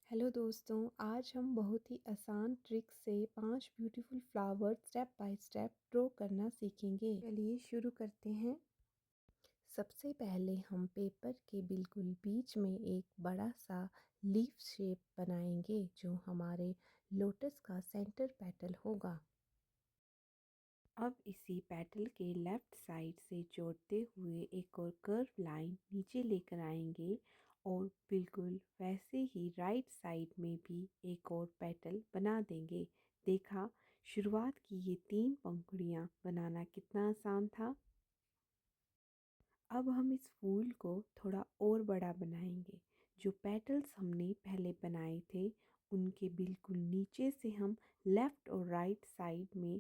Hello दोस्तों, आज हम बहुत ही आसान ट्रिक से 5 beautiful flower step by step draw करना सीखेंगे। चलिए शुरू करते हैं। सबसे पहले हम पेपर के बिल्कुल बीच में एक बड़ा सा लीफ शेप बनाएंगे जो हमारे लोटस का सेंटर पेटल होगा। अब इसी पेटल के लेफ्ट साइड से जोड़ते हुए एक और कर्व लाइन नीचे लेकर आएंगे और बिल्कुल वैसे ही राइट साइड में भी एक और पेटल बना देंगे। देखा, शुरुआत की ये 3 पंखुड़ियाँ बनाना कितना आसान था। अब हम इस फूल को थोड़ा और बड़ा बनाएंगे। जो पेटल्स हमने पहले बनाए थे उनके बिल्कुल नीचे से हम लेफ़्ट और राइट साइड में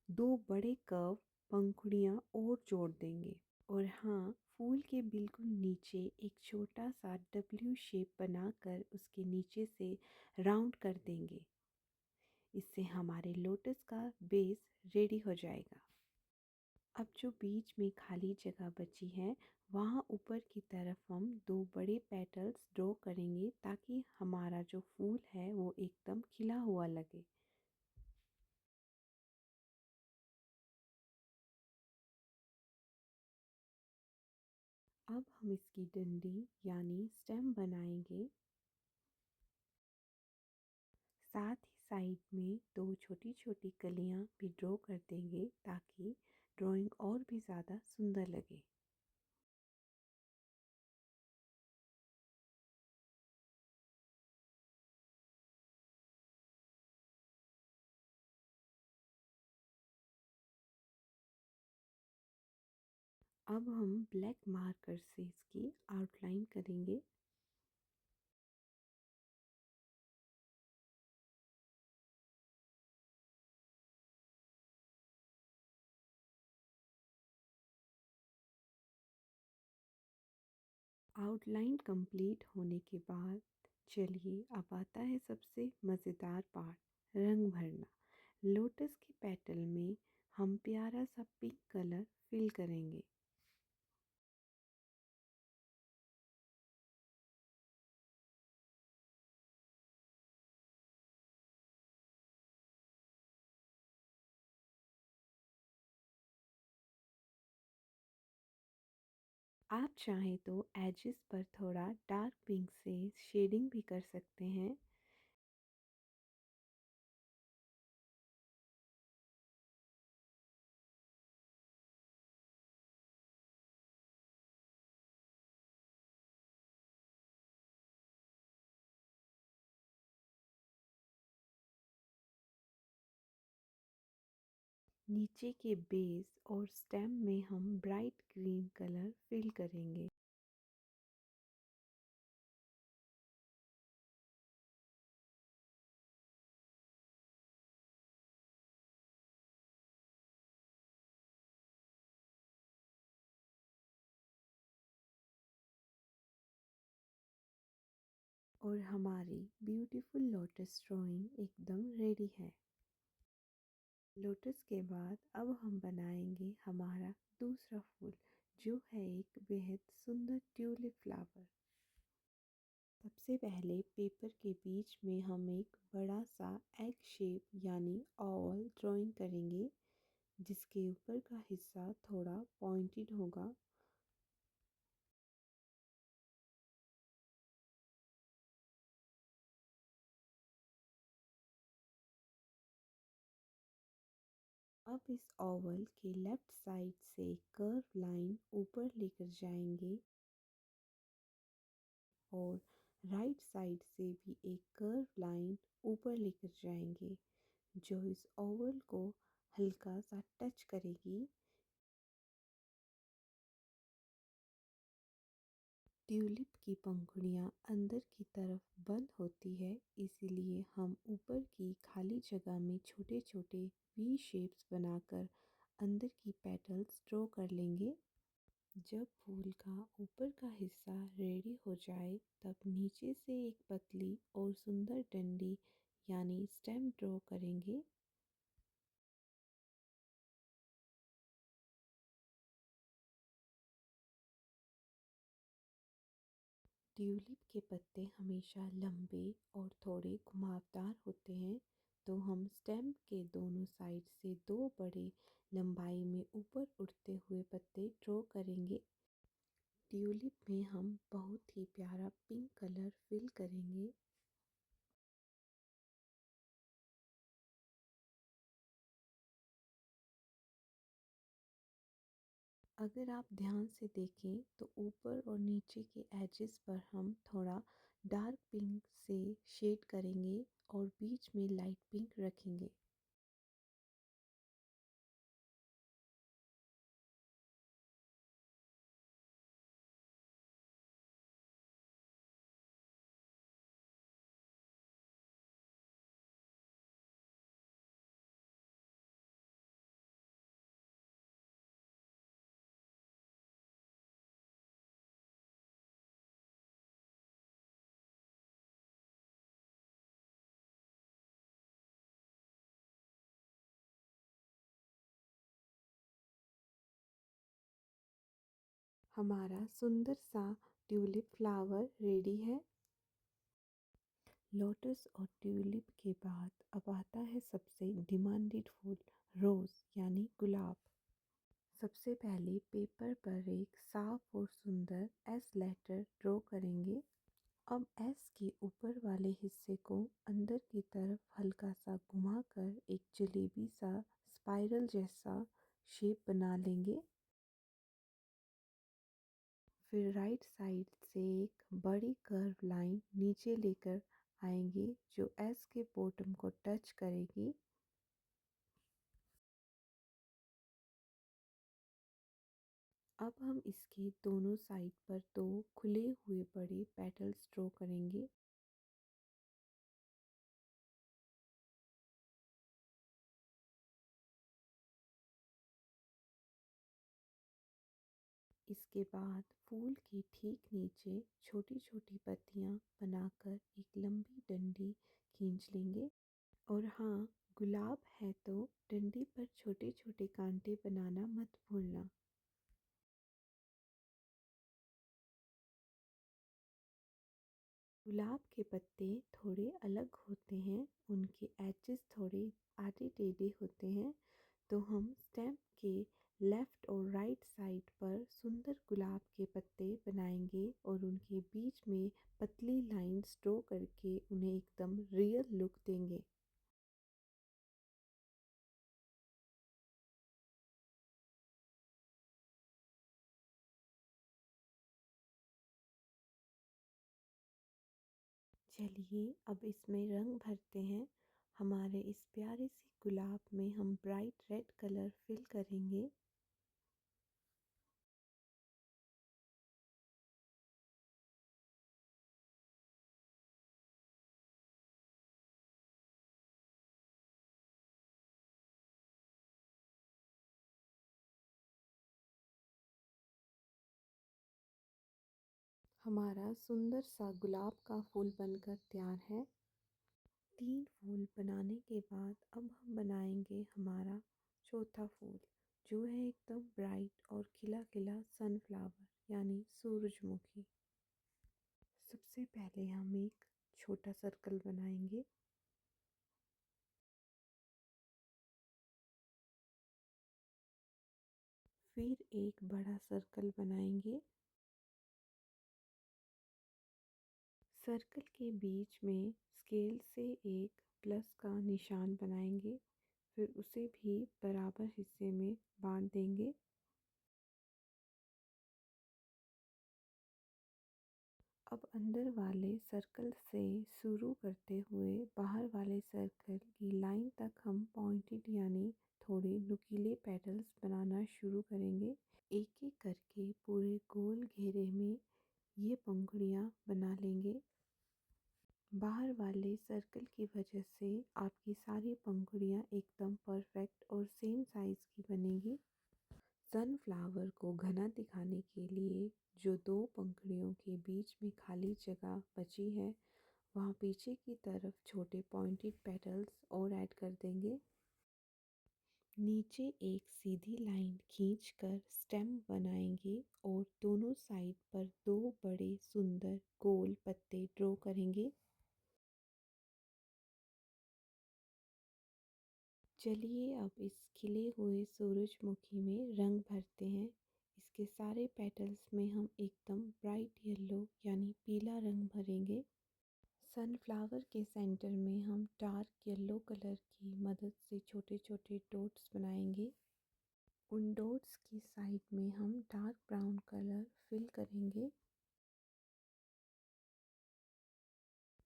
2 बड़े कर्व पंखुड़ियाँ और जोड़ देंगे। और हाँ, फूल के बिल्कुल नीचे एक छोटा सा डब्ल्यू शेप बनाकर उसके नीचे से राउंड कर देंगे। इससे हमारे लोटस का बेस रेडी हो जाएगा। अब जो बीच में खाली जगह बची है वहाँ ऊपर की तरफ हम 2 बड़े पेटल्स ड्रॉ करेंगे ताकि हमारा जो फूल है वो एकदम खिला हुआ लगे। अब हम इसकी डंडी यानी स्टेम बनाएंगे। साथ ही साइड में 2 छोटी छोटी कलियां भी ड्रॉ कर देंगे ताकि ड्राइंग और भी ज़्यादा सुंदर लगे। अब हम ब्लैक मार्कर से इसकी आउटलाइन करेंगे। आउटलाइन कंप्लीट होने के बाद चलिए अब आता है सबसे मज़ेदार पार्ट, रंग भरना। लोटस के पेटल में हम प्यारा सा पिंक कलर फिल करेंगे। आप चाहें तो एजेस पर थोड़ा डार्क पिंक से शेडिंग भी कर सकते हैं। नीचे के बेस और स्टेम में हम ब्राइट ग्रीन कलर फिल करेंगे। और हमारी ब्यूटीफुल लोटस ड्राइंग एकदम रेडी है। लोटस के बाद अब हम बनाएंगे हमारा दूसरा फूल जो है एक बेहद सुंदर ट्यूलिप फ्लावर। सबसे पहले पेपर के बीच में हम एक बड़ा सा एग शेप यानी ओवल ड्राइंग करेंगे जिसके ऊपर का हिस्सा थोड़ा पॉइंटेड होगा। अब इस ओवल के लेफ्ट साइड से कर्व लाइन ऊपर लेकर जाएंगे और राइट साइड से भी एक कर्व लाइन ऊपर लेकर जाएंगे जो इस ओवल को हल्का सा टच करेगी। ट्यूलिप की पंखुड़ियाँ अंदर की तरफ बंद होती है, इसीलिए हम ऊपर की खाली जगह में छोटे छोटे वी शेप्स बनाकर अंदर की पेटल्स ड्रॉ कर लेंगे। जब फूल का ऊपर का हिस्सा रेडी हो जाए तब नीचे से एक पतली और सुंदर डंडी यानी स्टेम ड्रॉ करेंगे। ट्यूलिप के पत्ते हमेशा लंबे और थोड़े घुमावदार होते हैं, तो हम स्टेम के दोनों साइड से दो बड़े लंबाई में ऊपर उठते हुए पत्ते ड्रॉ करेंगे। ट्यूलिप में हम बहुत ही प्यारा पिंक कलर फिल करेंगे। अगर आप ध्यान से देखें तो ऊपर और नीचे के एजेस पर हम थोड़ा डार्क पिंक से शेड करेंगे और बीच में लाइट पिंक रखेंगे। हमारा सुंदर सा ट्यूलिप फ्लावर रेडी है। लोटस और ट्यूलिप के बाद अब आता है सबसे डिमांडेड फूल, रोज़ यानी गुलाब। सबसे पहले पेपर पर एक साफ और सुंदर एस लेटर ड्रॉ करेंगे। अब एस के ऊपर वाले हिस्से को अंदर की तरफ हल्का सा घुमाकर एक जलेबी सा स्पाइरल जैसा शेप बना लेंगे। फिर राइट साइड से एक बड़ी कर्व लाइन नीचे लेकर आएंगे जो एस के बॉटम को टच करेगी। अब हम इसके दोनों साइड पर दो खुले हुए बड़े पेटल्स ड्रॉ करेंगे। इसके बाद फूल के ठीक नीचे छोटी छोटी पत्तियां बनाकर एक लंबी डंडी खींच लेंगे। और हाँ, गुलाब है तो डंडी पर छोटे छोटे कांटे बनाना मत भूलना। गुलाब के पत्ते थोड़े अलग होते हैं, उनके एजेस थोड़े आधे टेढ़े होते हैं, तो हम स्टेम के लेफ़्ट और राइट साइड पर सुंदर गुलाब के पत्ते बनाएंगे और उनके बीच में पतली लाइंस ड्रॉ करके उन्हें एकदम रियल लुक देंगे। चलिए अब इसमें रंग भरते हैं। हमारे इस प्यारे सी गुलाब में हम ब्राइट रेड कलर फिल करेंगे। हमारा सुंदर सा गुलाब का फूल बनकर तैयार है। तीन फूल बनाने के बाद अब हम बनाएंगे हमारा चौथा फूल, जो है एकदम ब्राइट और खिला खिला सनफ्लावर यानी सूरजमुखी। सबसे पहले हम एक छोटा सर्कल बनाएंगे। फिर एक बड़ा सर्कल बनाएंगे। सर्कल के बीच में स्केल से एक प्लस का निशान बनाएंगे। फिर उसे भी बराबर हिस्से में बांट देंगे। अब अंदर वाले सर्कल से शुरू करते हुए बाहर वाले सर्कल की लाइन तक हम पॉइंटेड यानी थोड़े नुकीले पेटल्स बनाना शुरू करेंगे। एक एक करके पूरे गोल घेरे में ये पंखुड़ियाँ बना लेंगे। बाहर वाले सर्कल की वजह से आपकी सारी पंखुड़ियाँ एकदम परफेक्ट और सेम साइज़ की बनेगी। सनफ्लावर को घना दिखाने के लिए जो दो पंखुड़ियों के बीच में खाली जगह बची है, वहाँ पीछे की तरफ छोटे पॉइंटेड पेटल्स और ऐड कर देंगे। नीचे एक सीधी लाइन खींचकर स्टेम बनाएंगे और दोनों साइड पर दो बड़े सुंदर गोल पत्ते ड्रॉ करेंगे। चलिए अब इस खिले हुए सूरजमुखी में रंग भरते हैं। इसके सारे पेटल्स में हम एकदम ब्राइट येलो यानी पीला रंग भरेंगे। सनफ्लावर के सेंटर में हम डार्क येलो कलर की मदद से छोटे छोटे डॉट्स बनाएंगे। उन डॉट्स की साइड में हम डार्क ब्राउन कलर फिल करेंगे।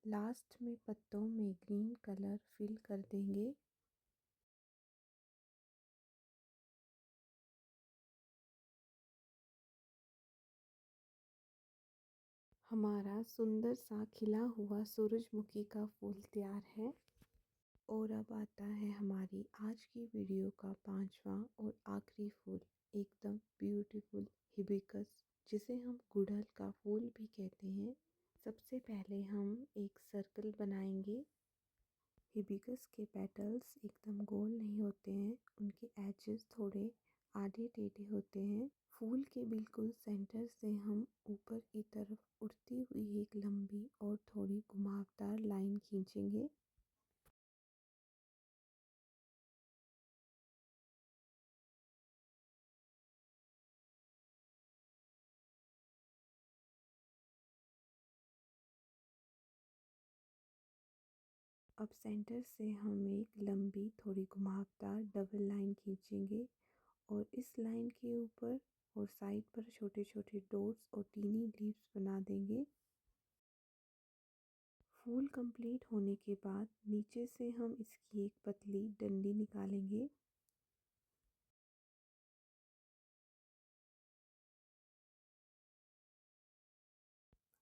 लास्ट में पत्तों में ग्रीन कलर फिल कर देंगे। हमारा सुंदर सा खिला हुआ सूरजमुखी का फूल तैयार है। और अब आता है हमारी आज की वीडियो का पांचवा और आखिरी फूल, एकदम ब्यूटीफुल हिबिस्कस, जिसे हम गुड़हल का फूल भी कहते हैं। सबसे पहले हम एक सर्कल बनाएंगे। हिबिस्कस के पेटल्स एकदम गोल नहीं होते हैं, उनके एजेस थोड़े आधे टेढ़े होते हैं। फूल के बिल्कुल सेंटर से हम ऊपर की तरफ उड़ती हुई एक लंबी और थोड़ी घुमावदार लाइन खींचेंगे। अब सेंटर से हम एक लंबी थोड़ी घुमावदार डबल लाइन खींचेंगे और इस लाइन के ऊपर और साइड पर छोटे छोटे डॉट्स और टीनी लीव्स बना देंगे। फूल कंप्लीट होने के बाद नीचे से हम इसकी एक पतली डंडी निकालेंगे।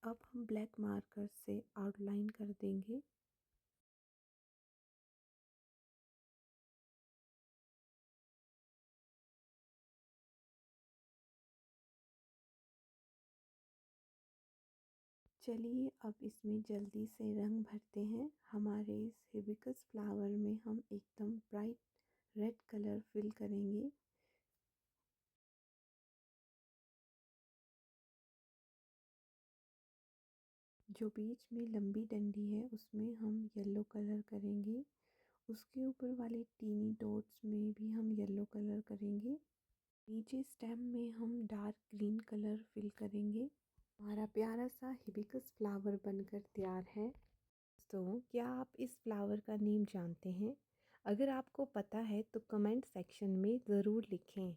अब हम ब्लैक मार्कर से आउटलाइन कर देंगे। चलिए अब इसमें जल्दी से रंग भरते हैं। हमारे इस हिबिस्कस फ्लावर में हम एकदम ब्राइट रेड कलर फिल करेंगे। जो बीच में लंबी डंडी है उसमें हम येलो कलर करेंगे। उसके ऊपर वाले टीनी डॉट्स में भी हम येलो कलर करेंगे। नीचे स्टेम में हम डार्क ग्रीन कलर फिल करेंगे। हमारा प्यारा सा हिबिस्कस फ्लावर बनकर तैयार है। दोस्तों, क्या आप इस फ्लावर का नेम जानते हैं? अगर आपको पता है तो कमेंट सेक्शन में ज़रूर लिखें।